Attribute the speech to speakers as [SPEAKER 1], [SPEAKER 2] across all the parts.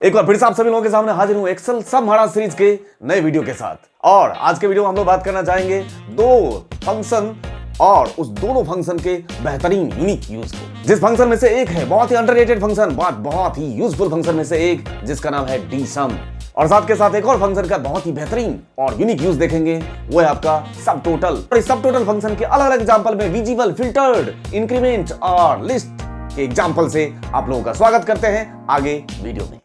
[SPEAKER 1] एक बार फिर से आप सभी लोगों के सामने हाजिर हूं एक्सेल सब महाराज सीरीज के नए वीडियो के साथ। और आज के वीडियो में हम लोग बात करना चाहेंगे दो फंक्शन और उस दोनों फंक्शन के बेहतरीन यूनिक यूज को। जिस फंक्शन में से एक है बहुत ही अंडररेटेड फंक्शन, बहुत ही यूजफुल फंक्शन में से एक, जिसका नाम है डीसम। और साथ के साथ एक और फंक्शन का बहुत ही बेहतरीन और यूनिक यूज देखेंगे, वो है आपका सब टोटल। और इस सब टोटल फंक्शन के अलग अलग एग्जांपल में विजिबल, फिल्टर्ड, इंक्रीमेंट और लिस्ट के एग्जांपल से आप लोगों का स्वागत करते हैं आगे वीडियो में।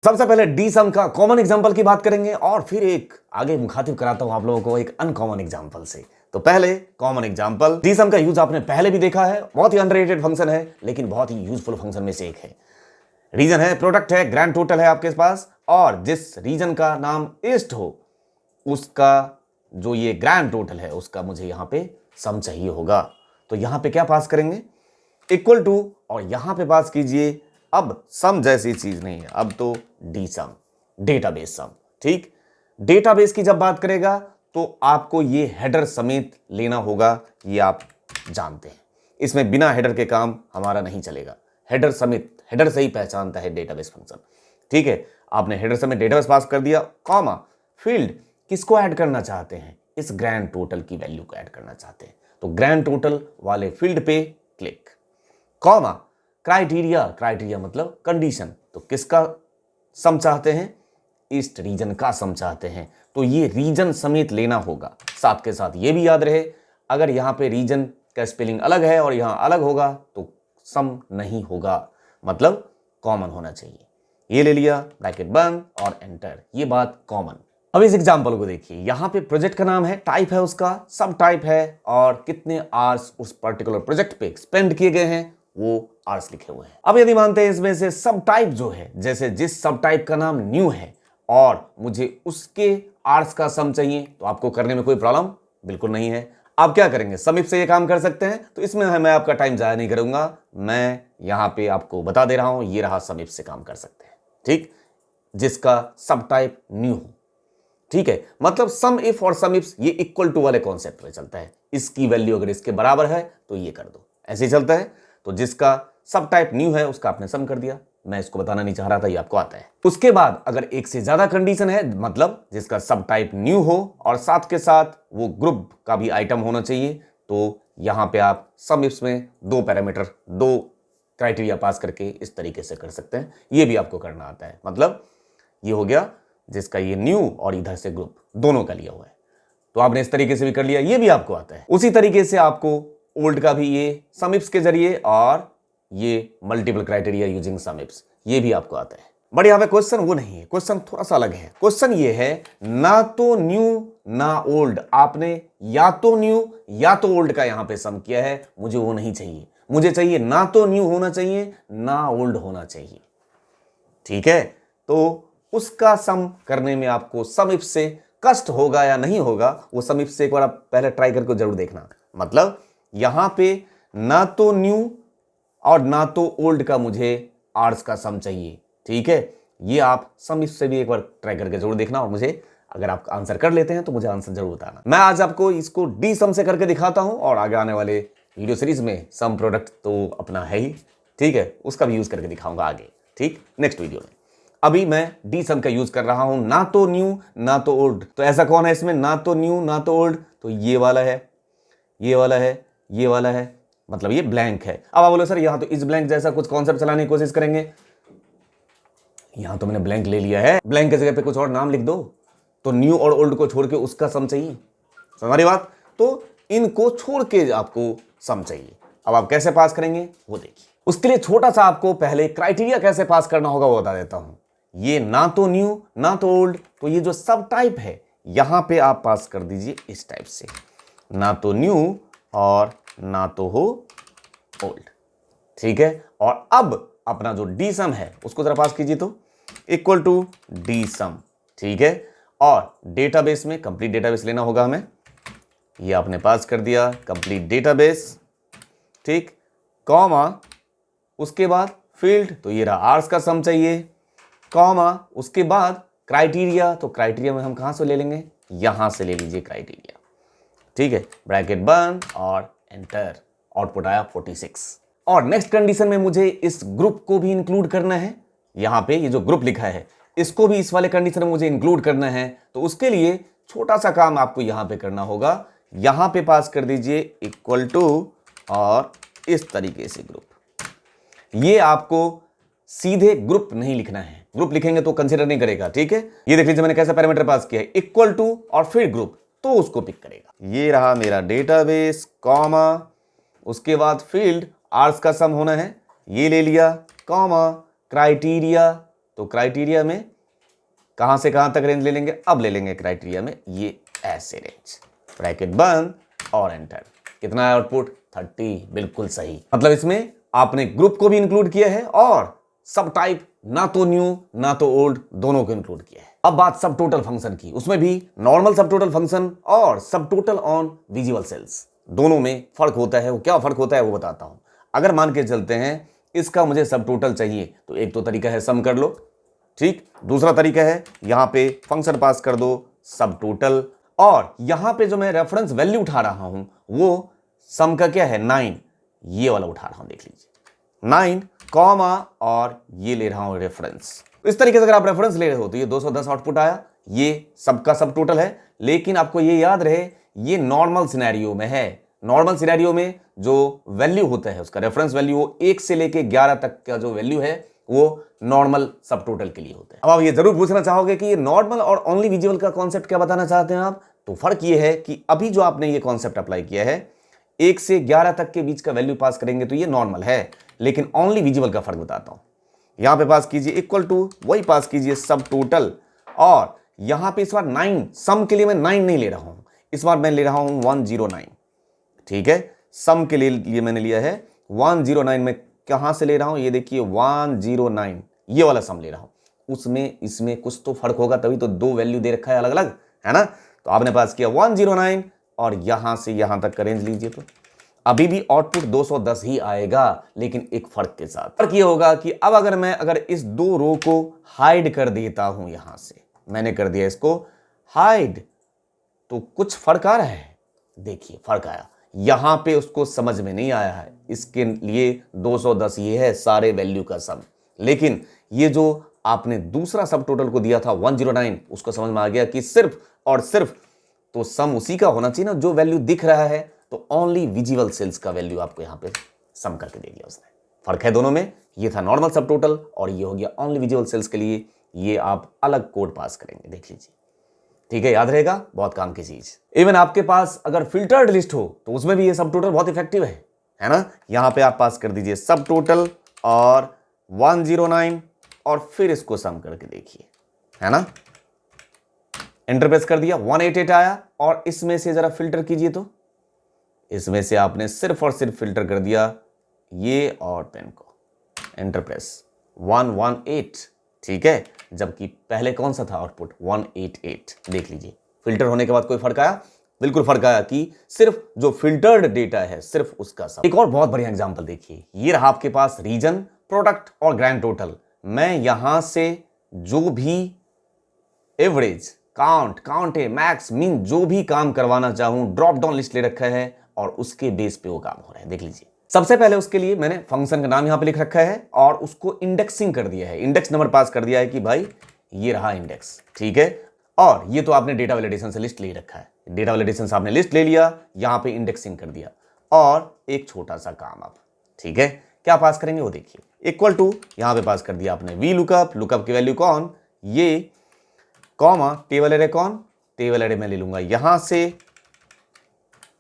[SPEAKER 1] सबसे पहले डीसम का कॉमन एग्जांपल की बात करेंगे और फिर एक आगे मुखातिब कराता हूं आप लोगों को एक अनकॉमन एग्जांपल से। तो पहले कॉमन एग्जांपल, डीसम का यूज आपने पहले भी देखा है, बहुत ही अंडररेटेड फंक्शन है लेकिन बहुत ही यूजफुल फंक्शन में से एक है। रीजन है, प्रोडक्ट है, ग्रैंड टोटल है आपके पास, और जिस रीजन का नाम ईस्ट हो उसका जो ये ग्रैंड टोटल है उसका मुझे यहां पे सम चाहिए होगा। तो यहां पे क्या पास करेंगे, इक्वल टू, और यहां पे पास कीजिए, अब सम जैसी चीज नहीं है, अब तो डी सम, डेटाबेस सम। ठीक, डेटाबेस की जब बात करेगा तो आपको ये हेडर समेत लेना होगा, ये आप जानते हैं। इसमें बिना हेडर के काम हमारा नहीं चलेगा, हेडर समेत, हेडर से ही पहचानता है डेटाबेस फंक्शन। ठीक है, आपने हेडर समेत डेटाबेस पास कर दिया, कॉमा, फील्ड किसको ऐड करना चाहते हैं, इस ग्रैंड टोटल की वैल्यू को ऐड करना चाहते हैं, तो ग्रैंड टोटल वाले फील्ड पे क्लिक, कॉमा, क्राइटेरिया, क्राइटेरिया मतलब कंडीशन, तो किसका सम चाहते हैं, ईस्ट रीजन का सम चाहते हैं, तो ये रीजन समेत लेना होगा। साथ के साथ ये भी याद रहे, अगर यहां पे रीजन का स्पेलिंग अलग है और यहां अलग होगा तो सम नहीं होगा, मतलब कॉमन होना चाहिए। ये ले लिया, ब्रैकेट बंद और एंटर, ये बात कॉमन। अब इस एग्जांपल को देखिए, यहां पे प्रोजेक्ट का नाम है, टाइप है उसका सब टाइप है, और कितने आवर्स उस पर्टिकुलर प्रोजेक्ट पे स्पेंड किए गए हैं वो आवर्स लिखे हुए हैं। अब यदि मानते हैं इसमें से सब टाइप जो है, जैसे जिस सब टाइप का नाम न्यू है और मुझे उसके आवर्स का सम चाहिए, तो आपको करने में कोई प्रॉब्लम बिल्कुल नहीं है। आप क्या करेंगे, सम इफ से ये काम कर सकते हैं, तो इसमें मैं आपका टाइम जाया नहीं करूंगा, मैं यहां पे आपको बता दे रहा हूं, ये रहा सम इफ से काम कर सकते हैं। ठीक, जिसका सब टाइप न्यू हो। ठीक है, मतलब सम इफ और सम इफ ये इक्वल टू वाले कॉन्सेप्ट में चलता है, इसकी वैल्यू अगर इसके बराबर है तो ये कर दो, ऐसे ही चलता है। तो जिसका सब टाइप न्यू है उसका आपने सम कर दिया, मैं इसको बताना नहीं चाह रहा था, ये आपको आता है। उसके बाद अगर एक से ज्यादा कंडीशन है, मतलब जिसका सब टाइप न्यू हो और साथ के साथ वो ग्रुप का भी आइटम होना चाहिए, तो यहां पे आप सम इफ में दो पैरामीटर, दो क्राइटेरिया पास करके इस तरीके से कर सकते हैं, ये भी आपको करना आता है। मतलब ये हो गया जिसका ये न्यू और इधर से ग्रुप दोनों का लिया हुआ है, तो आपने इस तरीके से भी कर लिया, ये भी आपको आता है। उसी तरीके से आपको ओल्ड का भी ये सम इफ्स के जरिए, और ये multiple criteria using some ifs, ये भी आपको आता है। बट यहां पे क्वेश्चन वो नहीं है, क्वेश्चन थोड़ा सा अलग है। क्वेश्चन ये है, ना तो न्यू ना ओल्ड, आपने या तो न्यू या तो ओल्ड का यहां पे सम किया है, मुझे वो नहीं चाहिए, मुझे चाहिए ना तो न्यू होना चाहिए ना ओल्ड होना चाहिए। ठीक है, तो उसका सम करने में आपको सम इफ से कष्ट होगा या नहीं होगा, वो सम इफ से एक बार आप पहले ट्राई करके जरूर देखना। मतलब यहां पे ना तो न्यू और ना तो ओल्ड का मुझे आर्स का सम चाहिए। ठीक है, ये आप सम इफ से भी एक बार ट्राई करके जरूर देखना, और मुझे अगर आप आंसर कर लेते हैं तो मुझे आंसर जरूर बताना। मैं आज आपको इसको डी सम से करके दिखाता हूं, और आगे आने वाले वीडियो सीरीज में सम प्रोडक्ट तो अपना है ही, ठीक है, उसका भी यूज करके दिखाऊंगा आगे, ठीक, नेक्स्ट वीडियो में। अभी मैं डी सम का यूज कर रहा हूं, ना तो न्यू ना तो ओल्ड। तो ऐसा कौन है इसमें, ना तो न्यू ना तो ओल्ड, तो ये वाला है, ये वाला है, ये वाला है, मतलब ये ब्लैंक है। अब आप बोलो सर यहां तो इस ब्लैंक जैसा कुछ कॉन्सेप्ट चलाने की कोशिश करेंगे, यहां तो मैंने ब्लैंक ले लिया है, ब्लैंक की जगह पे कुछ और नाम लिख दो, तो न्यू और ओल्ड को छोड़ के उसका सम चाहिए, समझ बात, तो इनको छोड़ के आपको सम चाहिए। अब आप कैसे पास करेंगे वो देखिए। उसके लिए छोटा सा आपको पहले क्राइटेरिया कैसे पास करना होगा वो बता देता हूं। ये ना तो न्यू ना तो ओल्ड, तो ये जो सब टाइप है यहां पे आप पास कर दीजिए इस टाइप से, ना तो न्यू और ना तो हो ओल्ड। ठीक है, और अब अपना जो डी सम है उसको जरा पास कीजिए, तो इक्वल टू डी सम। ठीक है, और डेटाबेस में कंप्लीट डेटाबेस लेना होगा हमें, ये आपने पास कर दिया, कंप्लीट डेटाबेस। ठीक, कॉमा, उसके बाद फील्ड, तो ये रहा आर्स का सम चाहिए, कॉमा, उसके बाद क्राइटेरिया, तो क्राइटेरिया में हम कहां से ले लेंगे, यहां से ले लीजिए क्राइटेरिया। ठीक है, ब्रैकेट बंद और एंटर, आउटपुट आया 46। और नेक्स्ट कंडीशन में मुझे इस ग्रुप को भी इंक्लूड करना है, यहां पे ये जो ग्रुप लिखा है इसको भी इस वाले कंडीशन में मुझे इंक्लूड करना है। तो उसके लिए छोटा सा काम आपको यहां पे करना होगा, यहां पे पास कर दीजिए इक्वल टू और इस तरीके से ग्रुप। ये आपको सीधे ग्रुप नहीं लिखना है, ग्रुप लिखेंगे तो कंसीडर नहीं करेगा, ठीक है। ये देख लीजिए मैंने कैसा पैरामीटर पास किया है, इक्वल टू और फिर ग्रुप, तो उसको पिक करेगा। ये रहा मेरा डेटाबेस, कॉमा, उसके बाद फील्ड आर्स का सम होना है, ये ले लिया, कॉमा, क्राइटेरिया, तो क्राइटेरिया में कहां से कहां तक रेंज ले लेंगे, अब ले लेंगे क्राइटेरिया में ये ऐसे रेंज, ब्रैकेट बंद और एंटर। कितना है आउटपुट, 30, बिल्कुल सही। मतलब इसमें आपने ग्रुप को भी इंक्लूड किया है और सब टाइप, ना तो न्यू ना तो ओल्ड, दोनों को इंक्लूड किया है। अब बात सब टोटल फंक्शन की, उसमें भी नॉर्मल सब टोटल फंक्शन और सब टोटल ऑन विजुअल सेल्स, दोनों में फर्क होता है। वो क्या फर्क होता है वो बताता हूं। अगर मान के चलते हैं इसका मुझे सब टोटल चाहिए, तो एक तो तरीका है सम कर लो, ठीक। दूसरा तरीका है यहां पे फंक्शन पास कर दो सब टोटल, और यहां पे जो मैं रेफरेंस वैल्यू उठा रहा हूं वो सम का क्या है, 9, ये वाला उठा रहा हूं, देख लीजिए 9, कॉमा, और ये ले रहा हूं रेफरेंस। इस तरीके से अगर आप रेफरेंस ले रहे हो तो ये 210 आउटपुट आया, ये सबका सब टोटल है। लेकिन आपको ये याद रहे ये नॉर्मल सिनेरियो में है। नॉर्मल सिनेरियो में जो वैल्यू होता है उसका रेफरेंस वैल्यू, वो 1 से लेके 11 तक का जो वैल्यू है वो नॉर्मल सब टोटल के लिए होता है। अब आप ये जरूर पूछना चाहोगे कि ये नॉर्मल और ओनली विजुअल का कॉन्सेप्ट क्या बताना चाहते हैं आप। तो फर्क ये है कि अभी जो आपने ये कॉन्सेप्ट अप्लाई किया है, 1 से 11 तक के बीच का वैल्यू पास करेंगे तो ये नॉर्मल है, लेकिन ओनली विजुअल का फर्क बताता हूं। यहां पे पास कीजिए इक्वल टू, वही पास कीजिए सब टोटल, और यहां पे इस बार 9, सम के लिए मैं 9 नहीं ले रहा हूं, इस बार मैं ले रहा हूं 109, ठीक है। सम के लिए मैंने लिया है 109, में कहां से ले रहा हूं, ये देखिए 109, ये वाला सम ले रहा हूं। उसमें इसमें कुछ तो फर्क होगा, तभी तो दो वैल्यू दे रखा है अलग अलग, है ना। तो आपने पास किया 109 और यहां से यहां तक का रेंज लीजिए, तो अभी भी आउटपुट 210 ही आएगा, लेकिन एक फर्क के साथ। फर्क ये होगा कि अब अगर इस दो रो को हाइड कर देता हूं, यहां से मैंने कर दिया इसको हाइड, तो कुछ फर्क आ रहा है। देखिए फर्क आया, यहां पे उसको समझ में नहीं आया है, इसके लिए 210 ये है सारे वैल्यू का सम। लेकिन ये जो आपने दूसरा सब टोटल को दिया था 109, उसको समझ में आ गया कि सिर्फ और सिर्फ तो सम उसी का होना चाहिए ना जो वैल्यू दिख रहा है। तो ओनली विजुअल सेल्स का वैल्यू आपको यहां पे सम करके दे दिया उसने। फर्क है दोनों में, ये था नॉर्मल सब टोटल और ये हो गया ओनली विजुअल सेल्स के लिए। ये आप अलग कोड पास करेंगे, देख लीजिए, ठीक है, याद रहेगा, बहुत काम की चीज। इवन आपके पास अगर फिल्टर्ड लिस्ट हो तो उसमें भी ये सब टोटल बहुत इफेक्टिव है ना। यहां पे आप पास कर दीजिए सब टोटल और 109 और फिर इसको सम करके देखिए, है ना। एंटर प्रेस कर दिया, 188 आया, और इसमें से जरा फिल्टर कीजिए, तो इसमें से आपने सिर्फ और सिर्फ फिल्टर कर दिया ये और 10 को, एंटर प्रेस 118, ठीक है। जबकि पहले कौन सा था आउटपुट 188, देख लीजिए फिल्टर होने के बाद कोई फर्क आया, बिल्कुल फर्क आया कि सिर्फ जो फिल्टर्ड डेटा है सिर्फ उसका सब। एक और बहुत बढ़िया एग्जांपल देखिए, ये रहा आपके पास रीजन, प्रोडक्ट और ग्रैंड टोटल। मैं यहां से जो भी एवरेज, काउंट है, मैक्स, मीन, जो भी काम करवाना चाहूं, ड्रॉप डाउन लिस्ट ले रखा है और उसके बेस पे वो काम हो रहा है, देख लीजिए। सबसे पहले उसके लिए मैंने फंक्शन का नाम यहां पे लिख रखा है और उसको इंडेक्सिंग कर दिया है, इंडेक्स नंबर पास कर दिया है कि भाई ये रहा इंडेक्स, ठीक है। और ये तो आपने डेटा वैलिडेशन से लिस्ट ले रखा है, डेटा वैलिडेशन से आपने लिस्ट ले लिया, यहां पे इंडेक्सिंग कर दिया। और एक छोटा सा काम अब, ठीक है, क्या पास करेंगे वो देखिए, इक्वल टू, यहां पे पास कर दिया आपने वी लुकअप, लुकअप की वैल्यू कौन, ये, कॉमा, टेबल एरे कौन, टेबल एरे मैं ले लूंगा यहां से,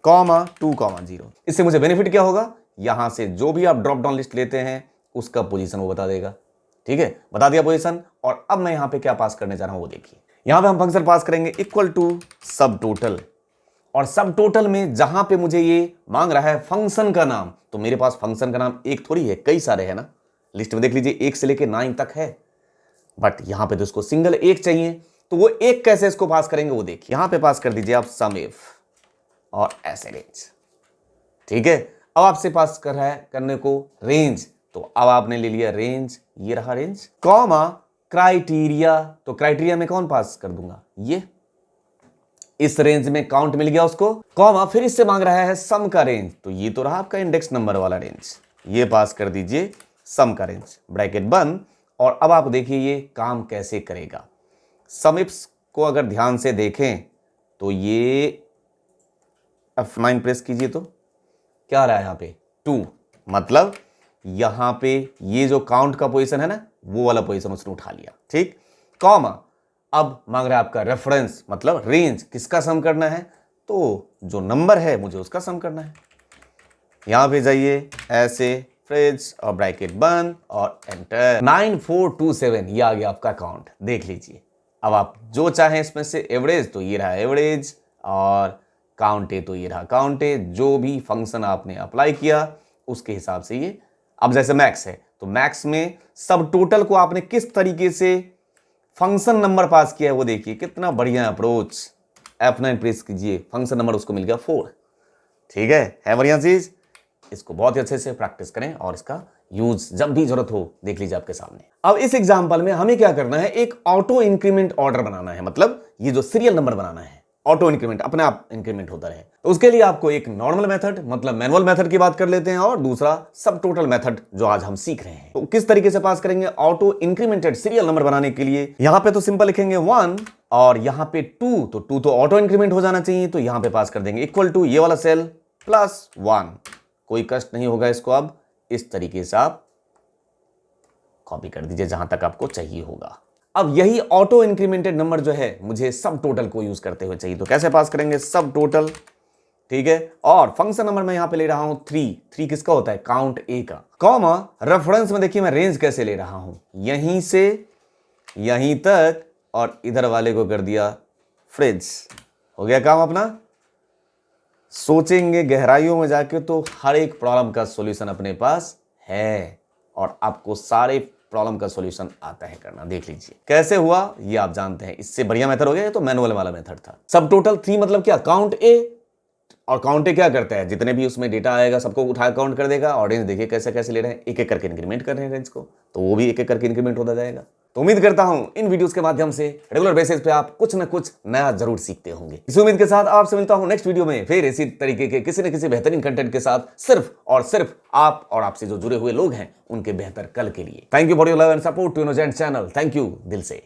[SPEAKER 1] कॉमा 2,0। इससे मुझे बेनिफिट क्या होगा, यहां से जो भी आप ड्रॉप डाउन लिस्ट लेते हैं उसका पोजीशन वो बता देगा, ठीक है, बता दिया पोजीशन। और अब मैं यहां पे क्या पास करने जा रहा हूं वो देखिए, यहां पे हम फंक्शन पास करेंगे इक्वल टू सब टोटल, और सब टोटल में जहां पे मुझे ये मांग रहा है फंक्शन का नाम, तो मेरे पास फंक्शन का नाम एक थोड़ी है, कई सारे हैं ना, लिस्ट में देख लीजिए 1 से लेके 9 तक है, बट यहां पे तो इसको सिंगल एक चाहिए। तो वो एक कैसे इसको पास करेंगे वो देखिए, यहां पे पास कर दीजिए आप सम इफ और ऐसे रेंज, ठीक है। अब आपसे पास कर रहा है करने को रेंज, तो अब आपने ले लिया रेंज, ये रहा रेंज, कॉमा, क्राइटेरिया, तो क्राइटेरिया में कौन पास कर दूंगा, ये इस रेंज में काउंट मिल गया उसको, कॉमा फिर इससे मांग रहा है सम का रेंज, तो ये तो रहा आपका इंडेक्स नंबर वाला रेंज, ये पास कर दीजिए सम का रेंज, ब्रैकेट बंद। और अब आप देखिए ये काम कैसे करेगा। सम इफ्स को अगर ध्यान से देखें तो ये F9 प्रेस कीजिए तो क्या आ रहा है यहाँ पे 2, मतलब यहां पे ये जो काउंट का पोजीशन है ना वो वाला पोजीशन उसने उठा लिया, ठीक। कॉमा अब मांग रहा है आपका रेफरेंस, मतलब रेंज, किसका सम करना है, तो जो नंबर है मुझे उसका सम करना है। यहां पे जाइए ऐसे फ्रिज और ब्रैकेट बंद और एंटर। 9427 ये आ गया आपका काउंट, देख लीजिए। अब आप जो चाहें इसमें से एवरेज, तो ये रहा एवरेज, और काउंटे तो ये रहा काउंटे। जो भी फंक्शन आपने अप्लाई किया उसके हिसाब से ये। अब जैसे मैक्स है तो मैक्स में सब टोटल को आपने किस तरीके से फंक्शन नंबर पास किया है वो देखिए, कितना बढ़िया अप्रोच। F9 प्रेस कीजिए, फंक्शन नंबर उसको मिल गया 4, ठीक है बढ़िया चीज। इसको बहुत ही अच्छे से प्रैक्टिस करें और इसका यूज जब भी जरूरत हो देख लीजिए आपके सामने। अब इस एग्जांपल में हमें क्या करना है, एक ऑटो इंक्रीमेंट ऑर्डर बनाना है, मतलब ये जो सीरियल नंबर बनाना है, ऑटो इंक्रीमेंट अपने आप इंक्रीमेंट होता रहे। तो उसके लिए आपको एक नॉर्मल मेथड मतलब मैनुअल मेथड की बात कर लेते हैं, और दूसरा सब टोटल मेथड जो आज हम सीख रहे हैं। तो किस तरीके से पास करेंगे ऑटो इंक्रीमेंटेड सीरियल नंबर बनाने के लिए, यहां पे तो सिंपल लिखेंगे 1 और यहां पे 2, तो 2 तो ऑटो इंक्रीमेंट हो जाना चाहिए, तो यहां पे पास कर देंगे इक्वल टू ये वाला सेल प्लस 1। कोई कष्ट नहीं होगा इसको, अब इस तरीके से आप कॉपी कर दीजिए जहां तक आपको चाहिए होगा। अब यही ऑटो इंक्रीमेंटेड नंबर जो है मुझे सब टोटल को यूज करते हुए चाहिए, तो कैसे पास करेंगे सब टोटल, ठीक है। और फंक्शन नंबर मैं यहां पे ले रहा हूं 3 किसका होता है, काउंट ए का, कॉमा रेफरेंस में देखिए मैं रेंज कैसे ले रहा हूं, यहीं से यहीं तक, और इधर वाले को कर दिया फ्रिज। हो गया काम अपना। सोचेंगे गहराइयों में जाके तो हर एक प्रॉब्लम का सॉल्यूशन अपने पास है, और आपको सारे प्रॉब्लम का सॉल्यूशन आता है करना। देख लीजिए कैसे हुआ ये आप जानते हैं, इससे बढ़िया मेथड हो गया, ये तो मैनुअल वाला मेथड था। सब टोटल 3 मतलब क्या, काउंट ए, और काउंट ए क्या करता है, जितने भी उसमें डेटा आएगा सबको उठा काउंट कर देगा। और रेंज देखिए कैसे कैसे ले रहे हैं, एक एक करके इंक्रीमेंट कर रहे हैं रेंज को, तो वो भी एक एक करके इंक्रीमेंट होता जाएगा। तो उम्मीद करता हूं इन वीडियोस के माध्यम से रेगुलर बेसिस पे आप कुछ न कुछ नया जरूर सीखते होंगे। इस उम्मीद के साथ आपसे मिलता हूं नेक्स्ट वीडियो में, फिर इसी तरीके के किसी न किसी बेहतरीन कंटेंट के साथ, सिर्फ और सिर्फ आप और आपसे जो जुड़े हुए लोग हैं उनके बेहतर कल के लिए। Thank you for your love and support to Innocent channel. Thank you दिल से।